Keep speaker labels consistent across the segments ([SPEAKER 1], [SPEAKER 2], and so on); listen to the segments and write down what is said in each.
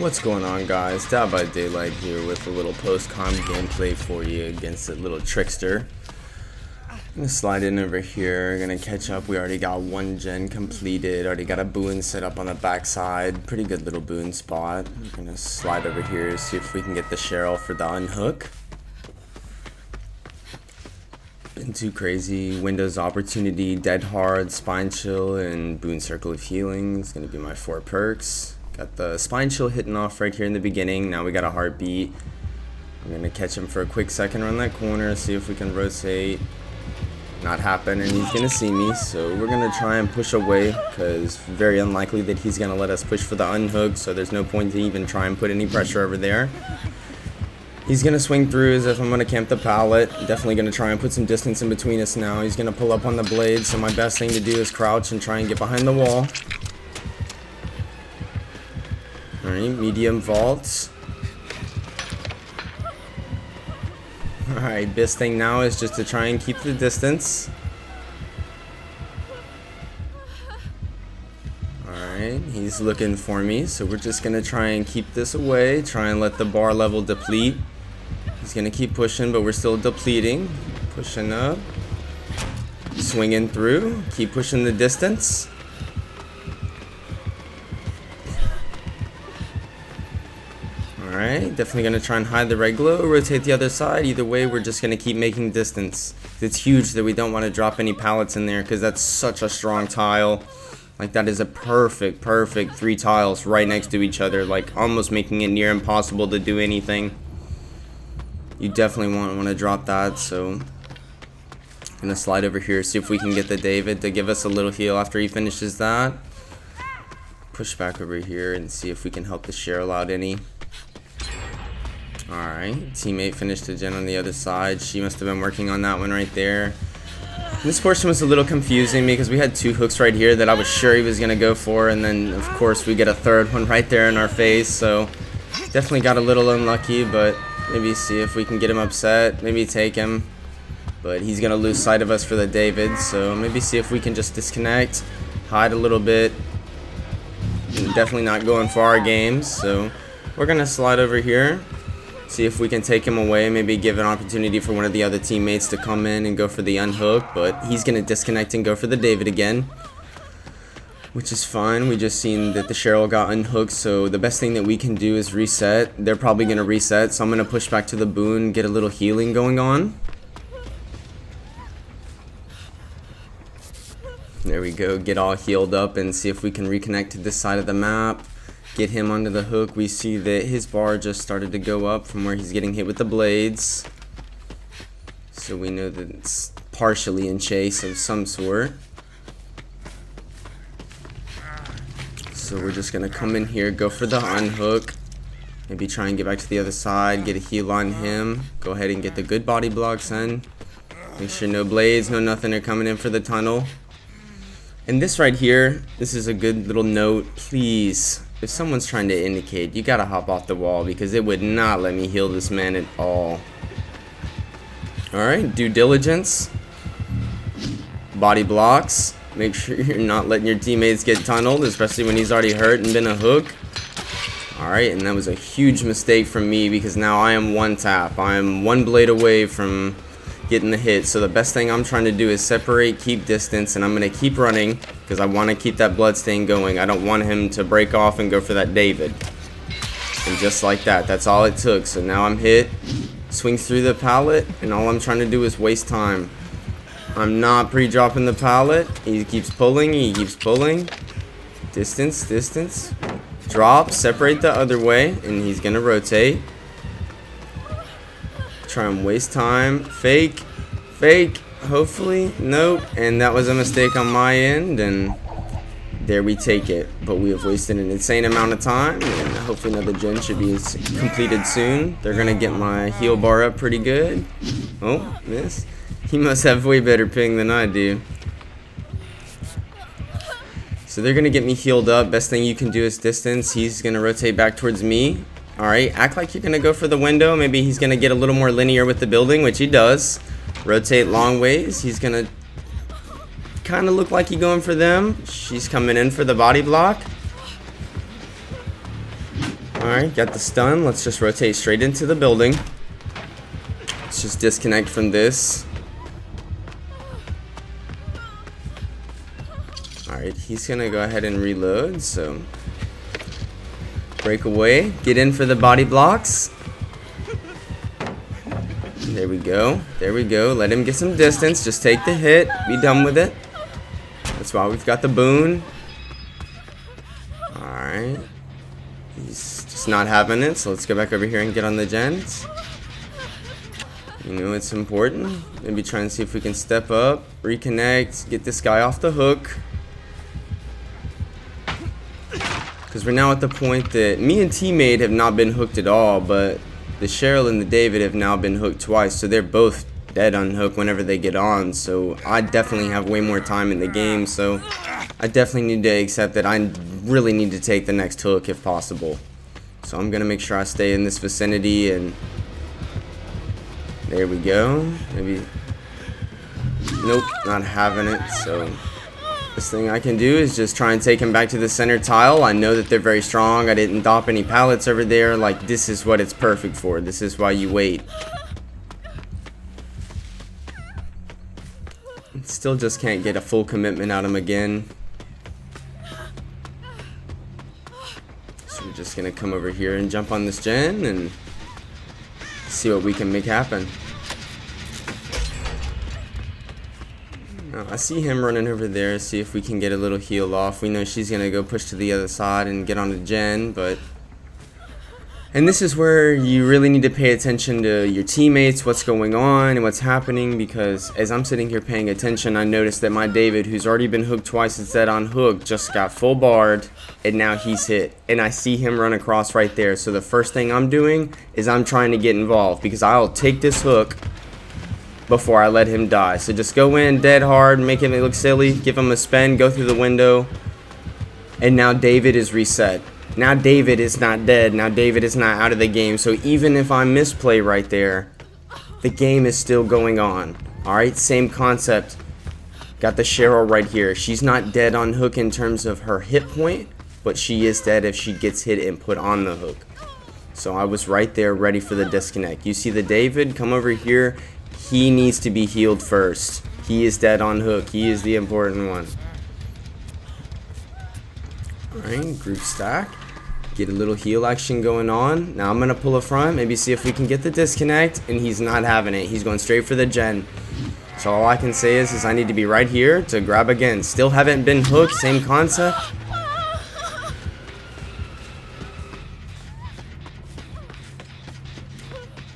[SPEAKER 1] What's going on, guys? Deadbydaylight here with a little post-com gameplay for you against a little Trickster. I'm gonna slide in over here, gonna catch up. We already got one gen completed, already got a boon set up on the backside. Pretty good little boon spot. I'm gonna slide over here, see if we can get the Cheryl for the unhook. Been too crazy. Windows Opportunity, Dead Hard, Spine Chill, and Boon Circle of Healing. It's gonna be my 4 perks. Got the Spine Chill hitting off right here in the beginning. Now we got a Heartbeat. I'm gonna catch him for a quick second around that corner, see if we can rotate. Not happen, and he's gonna see me, so we're gonna try and push away, because very unlikely that he's gonna let us push for the unhook, so there's no point to even try and put any pressure over there. He's gonna swing through as if I'm gonna camp the pallet. Definitely gonna try and put some distance in between us now. He's gonna pull up on the blade, so my best thing to do is crouch and try and get behind the wall. Alright, medium vaults. Alright, best thing now is just to try and keep the distance. Alright, he's looking for me, so we're just gonna try and keep this away, try and let the bar level deplete. He's gonna keep pushing, but we're still depleting. Pushing up. Swinging through, keep pushing the distance. Alright, definitely going to try and hide the red glow, rotate the other side. Either way, we're just going to keep making distance. It's huge that we don't want to drop any pallets in there because that's such a strong tile. Like, that is a perfect 3 tiles right next to each other, like almost making it near impossible to do anything. You definitely won't want to drop that, so I'm going to slide over here, see if we can get the David to give us a little heal after he finishes that. Push back over here and see if we can help the Cheryl out any. Alright, teammate finished the gen on the other side. She must have been working on that one right there. This portion was a little confusing because we had 2 hooks right here that I was sure he was going to go for, and then of course we get a third one right there in our face, so definitely got a little unlucky, but maybe see if we can get him upset, maybe take him, but he's going to lose sight of us for the David, so maybe see if we can just disconnect, hide a little bit. Definitely not going for our games, so we're going to slide over here. See if we can take him away, maybe give an opportunity for one of the other teammates to come in and go for the unhook, but he's going to disconnect and go for the David again, which is fine. We just seen that the Cheryl got unhooked, so the best thing that we can do is reset. They're probably going to reset, so I'm going to push back to the boon, get a little healing going on. There we go, get all healed up and see if we can reconnect to this side of the map. Get him onto the hook. We see that his bar just started to go up from where he's getting hit with the blades. So we know that it's partially in chase of some sort. So we're just going to come in here, go for the unhook. Maybe try and get back to the other side, get a heal on him. Go ahead and get the good body blocks in. Make sure no blades, no nothing are coming in for the tunnel. And this right here, this is a good little note. Please, if someone's trying to indicate, you gotta hop off the wall because it would not let me heal this man at all. Alright, due diligence. Body blocks. Make sure you're not letting your teammates get tunneled, especially when he's already hurt and been a hook. Alright, and that was a huge mistake from me because now I am 1 tap. I am 1 blade away from getting the hit, so the best thing I'm trying to do is separate, keep distance, and I'm going to keep running because I want to keep that bloodstain going. I don't want him to break off and go for that David. And just like that, that's all it took. So now I'm hit, swing through the pallet, and all I'm trying to do is waste time. I'm not pre-dropping the pallet. He keeps pulling, distance, drop, separate the other way, and he's going to rotate. Try and waste time, fake, hopefully, nope, and that was a mistake on my end, and there we take it. But we have wasted an insane amount of time, and hopefully another gen should be completed soon. They're gonna get my heal bar up pretty good. Oh, miss. He must have way better ping than I do. So they're gonna get me healed up. Best thing you can do is distance. He's gonna rotate back towards me. Alright, act like you're going to go for the window. Maybe he's going to get a little more linear with the building, which he does. Rotate long ways. He's going to kind of look like he's going for them. She's coming in for the body block. Alright, got the stun. Let's just rotate straight into the building. Let's just disconnect from this. Alright, he's gonna go ahead and reload, so break away, get in for the body blocks. There we go, there we go. Let him get some distance, just take the hit, be done with it. That's why we've got the boon. Alright, he's just not having it, so let's go back over here and get on the gens. You know, it's important. Maybe try and see if we can step up, reconnect, get this guy off the hook. Because we're now at the point that me and teammate have not been hooked at all, but the Cheryl and the David have now been hooked twice, so they're both dead on hook whenever they get on. So I definitely have way more time in the game, so I definitely need to accept that I really need to take the next hook if possible. So I'm gonna make sure I stay in this vicinity, and there we go. Maybe, nope, not having it. So this thing I can do is just try and take him back to the center tile. I know that they're very strong. I didn't dop any pallets over there. Like, this is what it's perfect for. This is why you wait. Still just can't get a full commitment out of him again. So we're just gonna come over here and jump on this gen and see what we can make happen. I see him running over there, see if we can get a little heal off. We know she's going to go push to the other side and get on the gen, but... And this is where you really need to pay attention to your teammates, what's going on and what's happening, because as I'm sitting here paying attention, I noticed that my David, who's already been hooked twice and dead on hook, just got full barred, and now he's hit. And I see him run across right there, so the first thing I'm doing is I'm trying to get involved, because I'll take this hook before I let him die. So just go in dead hard, make him look silly, give him a spin, go through the window, and now David is reset. Now David is not dead. Now David is not out of the game. So even if I misplay right there, the game is still going on. Alright, same concept. Got the Cheryl right here. She's not dead on hook in terms of her hit point, but she is dead if she gets hit and put on the hook. So I was right there ready for the disconnect. You see the David come over here. He needs to be healed first. He is dead on hook. He is the important one. Alright, group stack. Get a little heal action going on. Now I'm going to pull a front. Maybe see if we can get the disconnect. And he's not having it. He's going straight for the gen. So all I can say is I need to be right here to grab again. Still haven't been hooked. Same concept.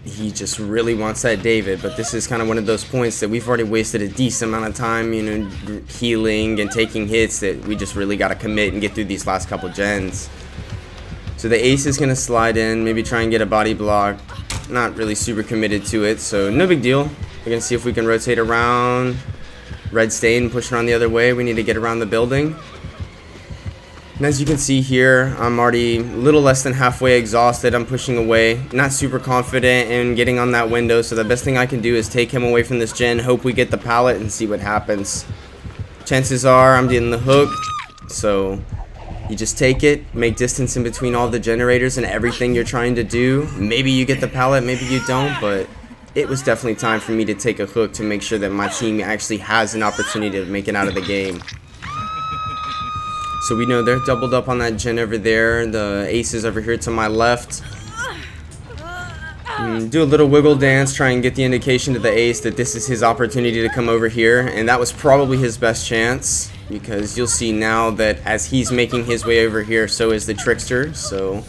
[SPEAKER 1] He just really wants that David, but this is kind of one of those points that we've already wasted a decent amount of time, you know, healing and taking hits, that we just really got to commit and get through these last couple gens. So the ace is going to slide in, maybe try and get a body block. Not really super committed to it, so no big deal. We're going to see if we can rotate around. Red stain, push it on the other way. We need to get around the building. And as you can see here, I'm already a little less than halfway exhausted. I'm pushing away, not super confident in getting on that window, so the best thing I can do is take him away from this gen, hope we get the pallet, and see what happens. Chances are I'm getting the hook, so you just take it, make distance in between all the generators and everything you're trying to do. Maybe you get the pallet, maybe you don't, but it was definitely time for me to take a hook to make sure that my team actually has an opportunity to make it out of the game. So we know they're doubled up on that gen over there. The ace is over here to my left. Do a little wiggle dance, try and get the indication to the ace that this is his opportunity to come over here. And that was probably his best chance, because you'll see now that as he's making his way over here, so is the Trickster. So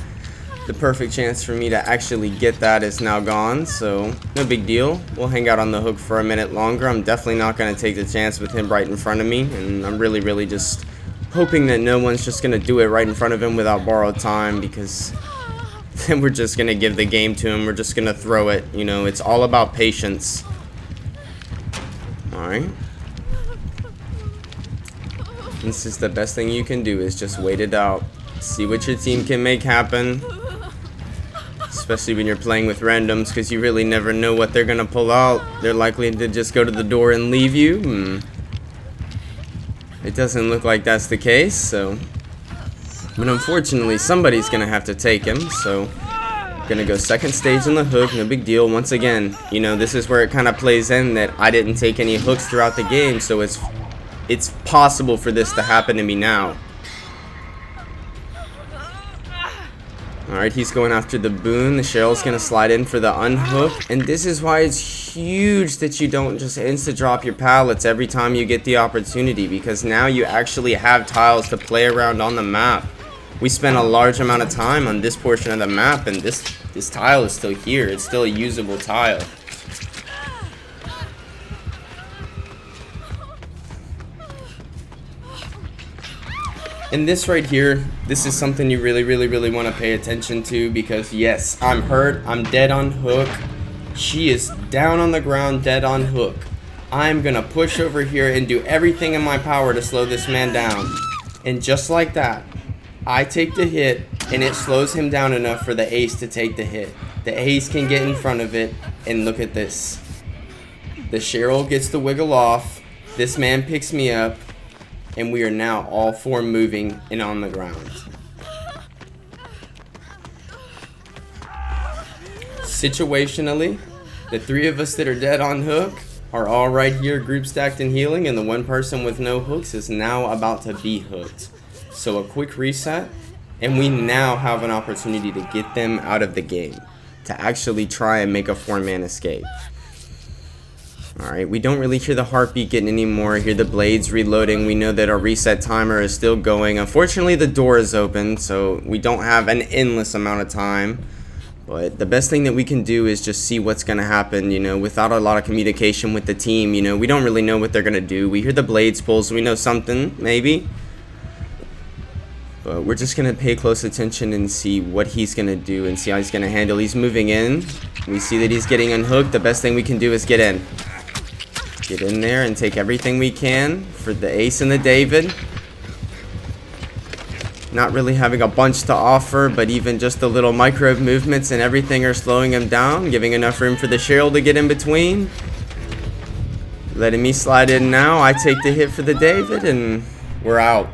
[SPEAKER 1] the perfect chance for me to actually get that is now gone. So no big deal. We'll hang out on the hook for a minute longer. I'm definitely not going to take the chance with him right in front of me. And I'm really just hoping that no one's just going to do it right in front of him without borrowed time, because then we're just going to give the game to him. We're just going to throw it. You know, it's all about patience. Alright. This is the best thing you can do, is just wait it out. See what your team can make happen. Especially when you're playing with randoms, because you really never know what they're going to pull out. They're likely to just go to the door and leave you. It doesn't look like that's the case, so But unfortunately, somebody's going to have to take him, so going to go second stage on the hook, no big deal. Once again, you know, this is where it kind of plays in that I didn't take any hooks throughout the game, so it's possible for this to happen to me now. Alright, he's going after the boon. The Cheryl's going to slide in for the unhook. And this is why it's huge that you don't just insta-drop your pallets every time you get the opportunity, because now you actually have tiles to play around on the map. We spent a large amount of time on this portion of the map, and this tile is still here. It's still a usable tile. And this right here, this is something you really want to pay attention to, because yes, I'm hurt, I'm dead on hook. She is down on the ground, dead on hook. I'm gonna push over here and do everything in my power to slow this man down. And just like that, I take the hit, and it slows him down enough for the ace to take the hit. The ace can get in front of it, and look at this. The Cheryl gets the wiggle off, this man picks me up, and we are now all four moving and on the ground. Situationally, the three of us that are dead on hook are all right here group stacked and healing, and the one person with no hooks is now about to be hooked. So a quick reset, and we now have an opportunity to get them out of the game, to actually try and make a 4-man escape. Alright, we don't really hear the heartbeat getting anymore, hear the blades reloading. We know that our reset timer is still going. Unfortunately, the door is open, so we don't have an endless amount of time. But the best thing that we can do is just see what's going to happen, you know, without a lot of communication with the team. You know, we don't really know what they're going to do. We hear the blades pull, so we know something, maybe. But we're just going to pay close attention and see what he's going to do and see how he's going to handle. He's moving in. We see that he's getting unhooked. The best thing we can do is get in. Get in there and take everything we can for the ace and the David. Not really having a bunch to offer, but even just the little micro movements and everything are slowing him down, giving enough room for the Cheryl to get in between. Letting me slide in now. I take the hit for the David, and we're out.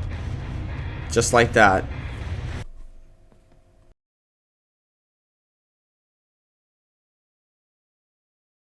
[SPEAKER 1] Just like that.